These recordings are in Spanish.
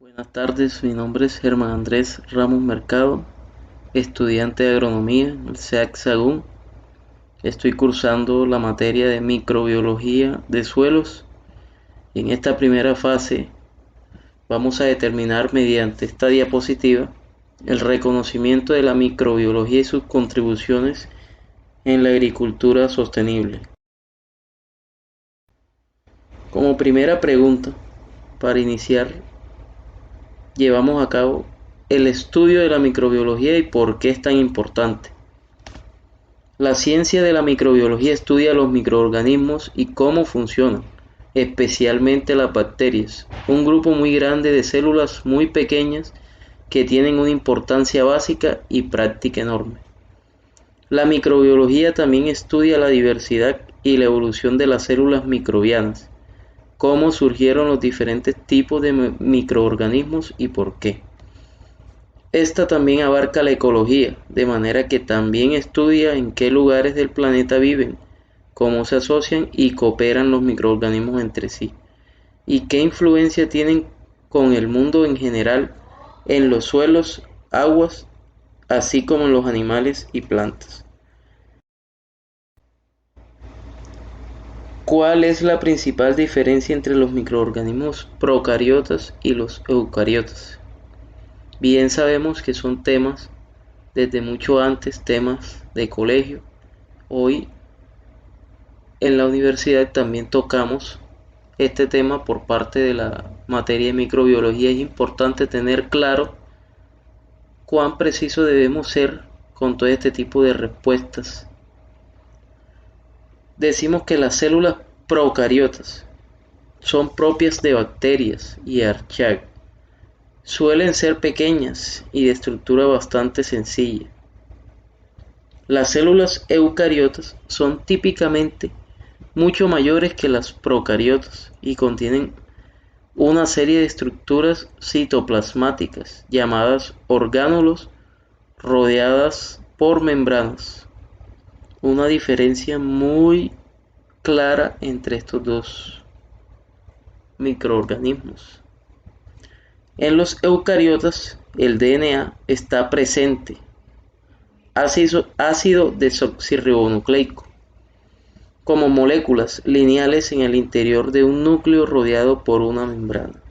Buenas tardes, mi nombre es Germán Andrés Ramos Mercado, estudiante de agronomía en el SEAC Sagún. Estoy cursando la materia de microbiología de suelos y en esta primera fase vamos a determinar mediante esta diapositiva el reconocimiento de la microbiología y sus contribuciones en la agricultura sostenible. Como primera pregunta, para iniciar, llevamos a cabo el estudio de la microbiología y por qué es tan importante. La ciencia de la microbiología estudia los microorganismos y cómo funcionan, especialmente las bacterias, un grupo muy grande de células muy pequeñas que tienen una importancia básica y práctica enorme. La microbiología también estudia la diversidad y la evolución de las células microbianas, cómo surgieron los diferentes tipos de microorganismos y por qué. Esta también abarca la ecología, de manera que también estudia en qué lugares del planeta viven, cómo se asocian y cooperan los microorganismos entre sí, y qué influencia tienen con el mundo en general en los suelos, aguas, así como en los animales y plantas. ¿Cuál es la principal diferencia entre los microorganismos procariotas y los eucariotas? Bien sabemos que son temas desde mucho antes, temas de colegio. Hoy en la universidad también tocamos este tema por parte de la materia de microbiología. Es importante tener claro cuán preciso debemos ser con todo este tipo de respuestas. Decimos que las células procariotas son propias de bacterias y archaea. Suelen ser pequeñas y de estructura bastante sencilla. Las células eucariotas son típicamente mucho mayores que las procariotas y contienen una serie de estructuras citoplasmáticas llamadas orgánulos rodeadas por membranas. Una diferencia muy clara entre estos dos microorganismos. En los eucariotas el DNA está presente, ácido desoxirribonucleico, como moléculas lineales en el interior de un núcleo rodeado por una membrana.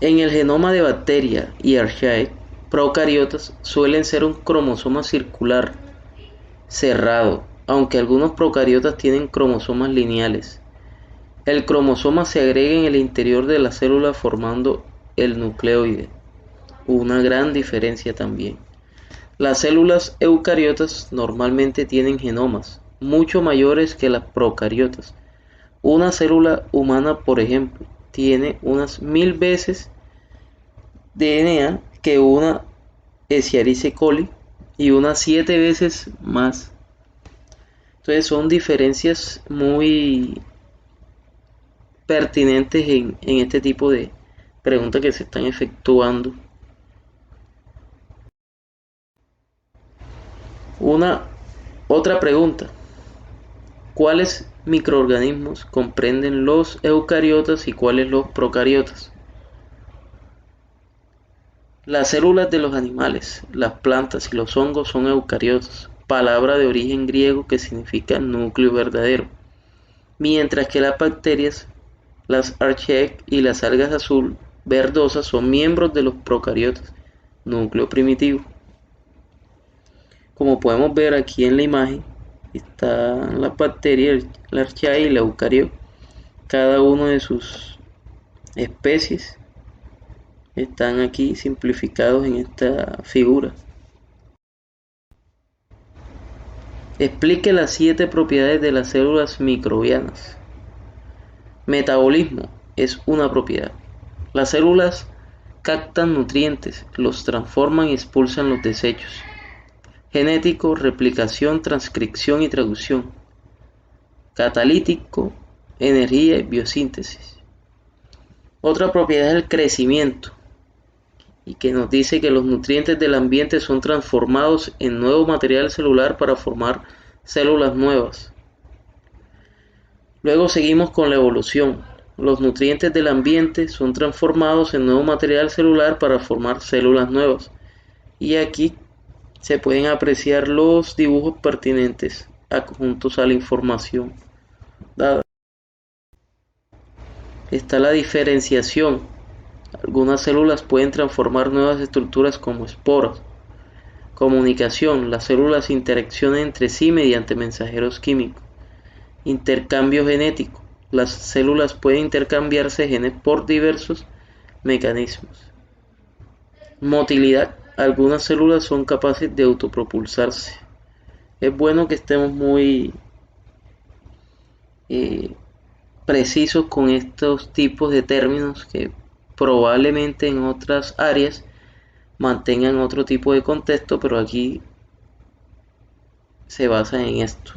En el genoma de bacteria y archaea procariotas suelen ser un cromosoma circular cerrado, aunque algunos procariotas tienen cromosomas lineales. El cromosoma se agrega en el interior de la célula formando el nucleoide, una gran diferencia también. Las células eucariotas normalmente tienen genomas mucho mayores que las procariotas. Una célula humana, por ejemplo, tiene unas 1000 veces DNA que una Escherichia coli y unas 7 veces más. Entonces son diferencias muy pertinentes en este tipo de preguntas que se están efectuando. Una otra pregunta: ¿cuáles microorganismos comprenden los eucariotas y cuáles los procariotas? Las células de los animales, las plantas y los hongos son eucariotas, palabra de origen griego que significa núcleo verdadero, mientras que las bacterias, las archaea y las algas azul verdosas son miembros de los procariotas, núcleo primitivo. Como podemos ver aquí en la imagen, están las bacterias, la archaea y la eucario. Cada una de sus especies están aquí simplificados en esta figura. Explique las 7 propiedades de las células microbianas. Metabolismo es una propiedad. Las células captan nutrientes, los transforman y expulsan los desechos. Genético, replicación, transcripción y traducción. Catalítico, energía y biosíntesis. Otra propiedad es el crecimiento, y que nos dice que los nutrientes del ambiente son transformados en nuevo material celular para formar células nuevas. Luego seguimos con la evolución. Los nutrientes del ambiente son transformados en nuevo material celular para formar células nuevas. Y aquí se pueden apreciar los dibujos pertinentes adjuntos a la información dada. Está la diferenciación. Algunas células pueden transformar nuevas estructuras como esporas. Comunicación. Las células interaccionan entre sí mediante mensajeros químicos. Intercambio genético. Las células pueden intercambiarse genes por diversos mecanismos. Motilidad. Algunas células son capaces de autopropulsarse. Es bueno que estemos muy precisos con estos tipos de términos que probablemente en otras áreas mantengan otro tipo de contexto, pero aquí se basa en esto.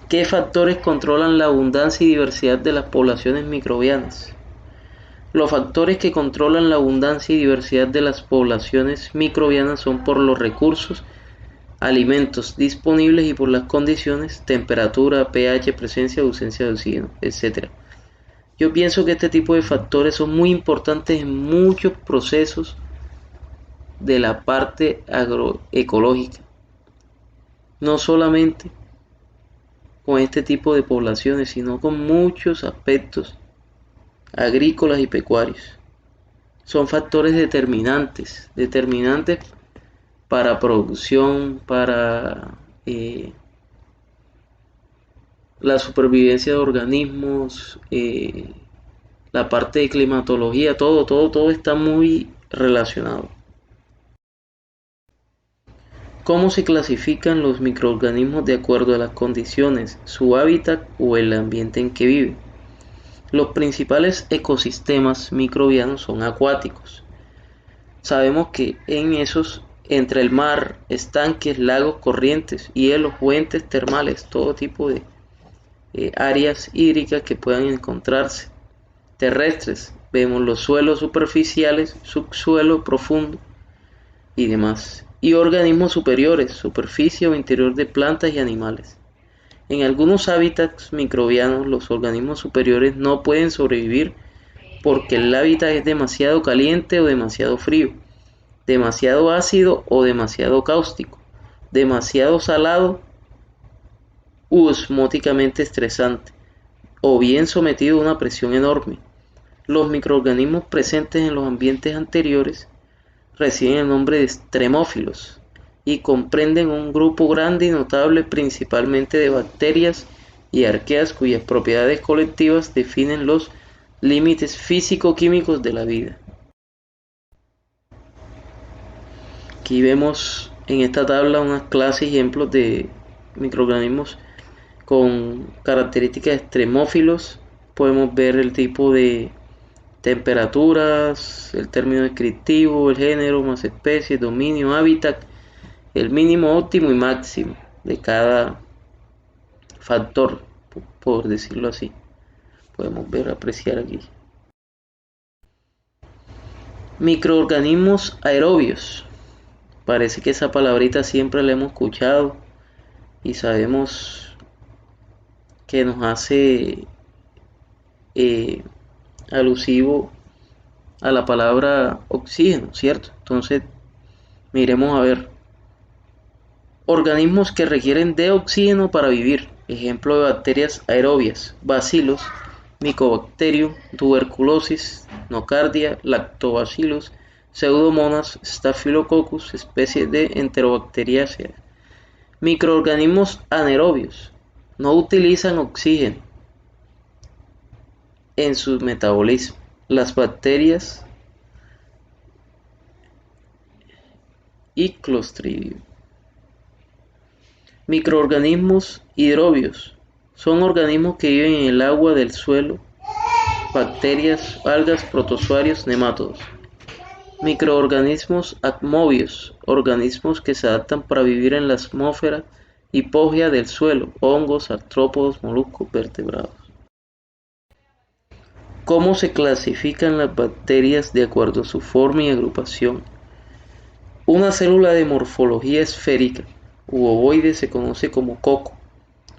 ¿Qué factores controlan la abundancia y diversidad de las poblaciones microbianas? Los factores que controlan la abundancia y diversidad de las poblaciones microbianas son por los recursos, alimentos disponibles y por las condiciones, temperatura, pH, presencia o ausencia de oxígeno, etc. Yo pienso que este tipo de factores son muy importantes en muchos procesos de la parte agroecológica, no solamente con este tipo de poblaciones, sino con muchos aspectos agrícolas y pecuarios. Son factores determinantes para producción, para la supervivencia de organismos, la parte de climatología, todo está muy relacionado. ¿Cómo se clasifican los microorganismos de acuerdo a las condiciones, su hábitat o el ambiente en que viven? Los principales ecosistemas microbianos son acuáticos. Sabemos que en esos, entre el mar, estanques, lagos, corrientes, hielos, fuentes termales, todo tipo de áreas hídricas que puedan encontrarse. Terrestres, vemos los suelos superficiales, subsuelo profundo y demás. Y organismos superiores, superficie o interior de plantas y animales. En algunos hábitats microbianos los organismos superiores no pueden sobrevivir porque el hábitat es demasiado caliente o demasiado frío, demasiado ácido o demasiado cáustico, demasiado salado u osmóticamente estresante, o bien sometido a una presión enorme. Los microorganismos presentes en los ambientes anteriores reciben el nombre de extremófilos y comprenden un grupo grande y notable principalmente de bacterias y arqueas cuyas propiedades colectivas definen los límites físico-químicos de la vida. Aquí vemos en esta tabla unas clases y ejemplos de microorganismos con características extremófilos. Podemos ver el tipo de temperaturas, el término descriptivo, el género, más especies, dominio, hábitat, el mínimo, óptimo y máximo de cada factor, por decirlo así. Podemos ver, apreciar aquí. Microorganismos aerobios. Parece que esa palabrita siempre la hemos escuchado y sabemos que nos hace alusivo a la palabra oxígeno, ¿cierto? Entonces, miremos a ver. Organismos que requieren de oxígeno para vivir. Ejemplo de bacterias aerobias: bacilos, Mycobacterium, tuberculosis, nocardia, lactobacillus, pseudomonas, staphylococcus, especies de enterobacteriáceas. Microorganismos anaerobios. No utilizan oxígeno en su metabolismo. Las bacterias y Clostridium. Microorganismos hidrobios. Son organismos que viven en el agua del suelo, bacterias, algas, protozoarios, nemátodos. Microorganismos atmobios. Organismos que se adaptan para vivir en la atmósfera hipógea del suelo, hongos, artrópodos, moluscos, vertebrados. ¿Cómo se clasifican las bacterias de acuerdo a su forma y agrupación? Una célula de morfología esférica u ovoide se conoce como coco.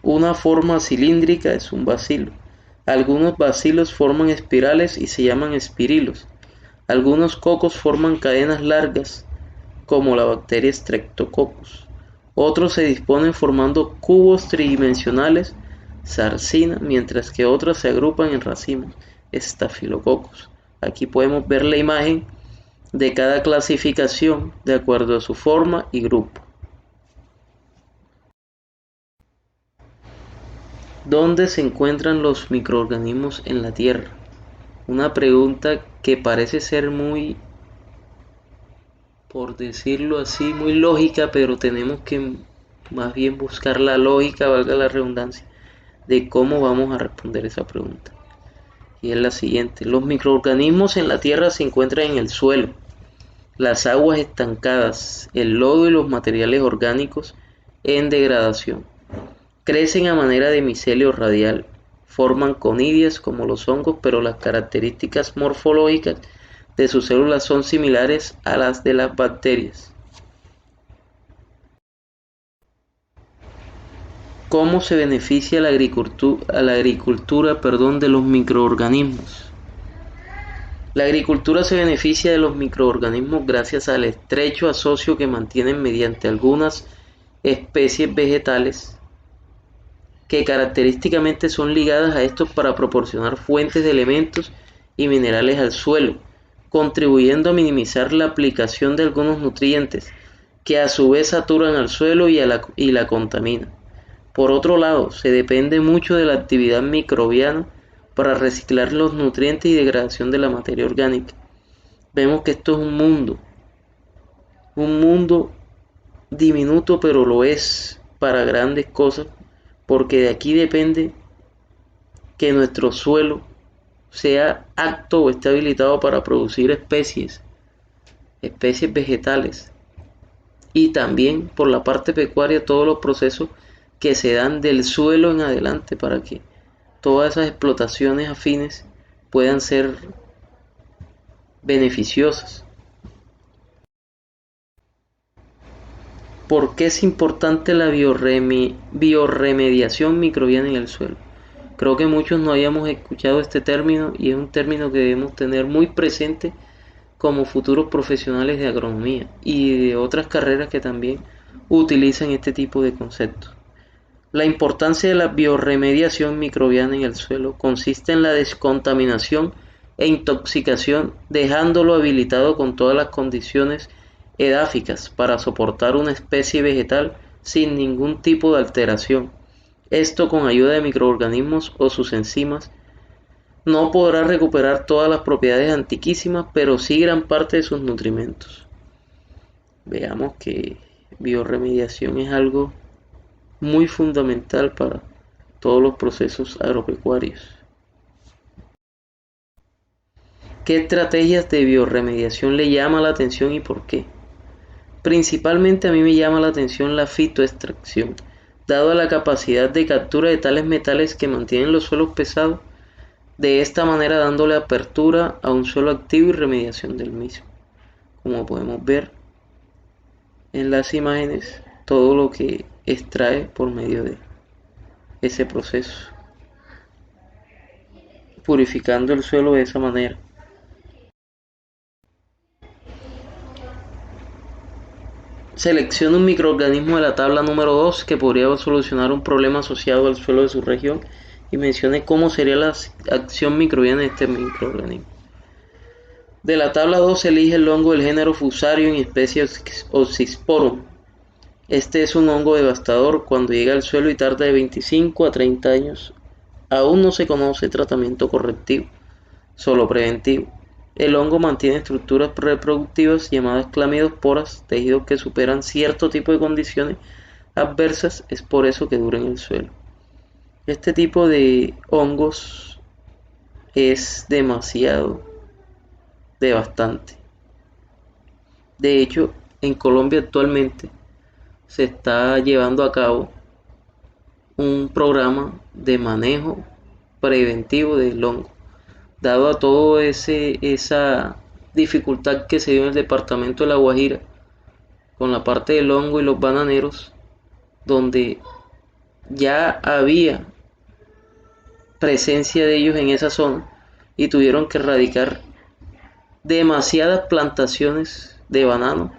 Una forma cilíndrica es un bacilo. Algunos bacilos forman espirales y se llaman espirilos. Algunos cocos forman cadenas largas, como la bacteria Streptococcus. Otros se disponen formando cubos tridimensionales, sarcina, mientras que otros se agrupan en racimos, Staphylococcus. Aquí podemos ver la imagen de cada clasificación de acuerdo a su forma y grupo. ¿Dónde se encuentran los microorganismos en la Tierra? Una pregunta que parece ser muy, por decirlo así, muy lógica, pero tenemos que más bien buscar la lógica, valga la redundancia, de cómo vamos a responder esa pregunta. Y es la siguiente: los microorganismos en la Tierra se encuentran en el suelo, las aguas estancadas, el lodo y los materiales orgánicos en degradación. Crecen a manera de micelio radial, forman conidias como los hongos, pero las características morfológicas de sus células son similares a las de las bacterias. ¿Cómo se beneficia la agricultura, de los microorganismos? La agricultura se beneficia de los microorganismos gracias al estrecho asocio que mantienen mediante algunas especies vegetales que característicamente son ligadas a estos para proporcionar fuentes de elementos y minerales al suelo, contribuyendo a minimizar la aplicación de algunos nutrientes que a su vez saturan al suelo y la contaminan. Por otro lado, se depende mucho de la actividad microbiana para reciclar los nutrientes y degradación de la materia orgánica. Vemos que esto es un mundo diminuto, pero lo es para grandes cosas, porque de aquí depende que nuestro suelo sea apto o esté habilitado para producir especies vegetales, y también por la parte pecuaria todos los procesos que se dan del suelo en adelante para que todas esas explotaciones afines puedan ser beneficiosas. ¿Por qué es importante la biorremediación microbiana en el suelo? Creo que muchos no habíamos escuchado este término y es un término que debemos tener muy presente como futuros profesionales de agronomía y de otras carreras que también utilizan este tipo de conceptos. La importancia de la biorremediación microbiana en el suelo consiste en la descontaminación e intoxicación, dejándolo habilitado con todas las condiciones edáficas para soportar una especie vegetal sin ningún tipo de alteración. Esto, con ayuda de microorganismos o sus enzimas, no podrá recuperar todas las propiedades antiquísimas, pero sí gran parte de sus nutrimentos. Veamos que biorremediación es algo muy fundamental para todos los procesos agropecuarios. ¿Qué estrategias de biorremediación le llama la atención y por qué? Principalmente a mí me llama la atención la fitoextracción, dado la capacidad de captura de tales metales que mantienen los suelos pesados, de esta manera dándole apertura a un suelo activo y remediación del mismo. Como podemos ver en las imágenes, todo lo que extrae por medio de ese proceso, purificando el suelo de esa manera. Seleccione un microorganismo de la tabla número 2 que podría solucionar un problema asociado al suelo de su región y mencione cómo sería la acción microbiana de este microorganismo. De la tabla 2 elige el hongo del género Fusarium y especie Oxysporum. Este es un hongo devastador cuando llega al suelo y tarda de 25 a 30 años. Aún no se conoce tratamiento correctivo, solo preventivo. El hongo mantiene estructuras reproductivas llamadas clamidosporas, tejidos que superan cierto tipo de condiciones adversas, es por eso que duran en el suelo. Este tipo de hongos es demasiado devastante. De hecho, en Colombia actualmente se está llevando a cabo un programa de manejo preventivo del hongo, dado a toda esa dificultad que se dio en el departamento de La Guajira con la parte del hongo y los bananeros, donde ya había presencia de ellos en esa zona y tuvieron que erradicar demasiadas plantaciones de banano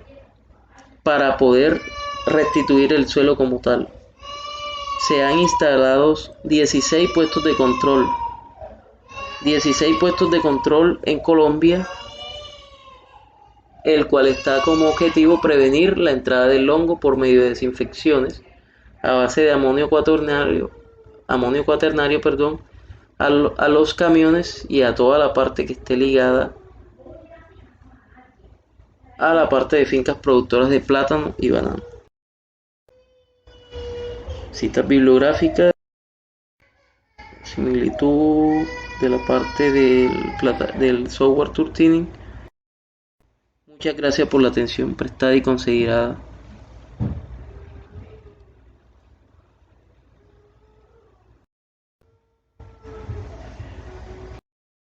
para poder restituir el suelo como tal. Se han instalado 16 puestos de control. 16 puestos de control en Colombia, el cual está como objetivo prevenir la entrada del hongo por medio de desinfecciones a base de amonio cuaternario, a los camiones y a toda la parte que esté ligada a la parte de fincas productoras de plátano y banano. Citas bibliográficas, similitud de la parte del software Turtinin. Muchas gracias por la atención prestada y considerada.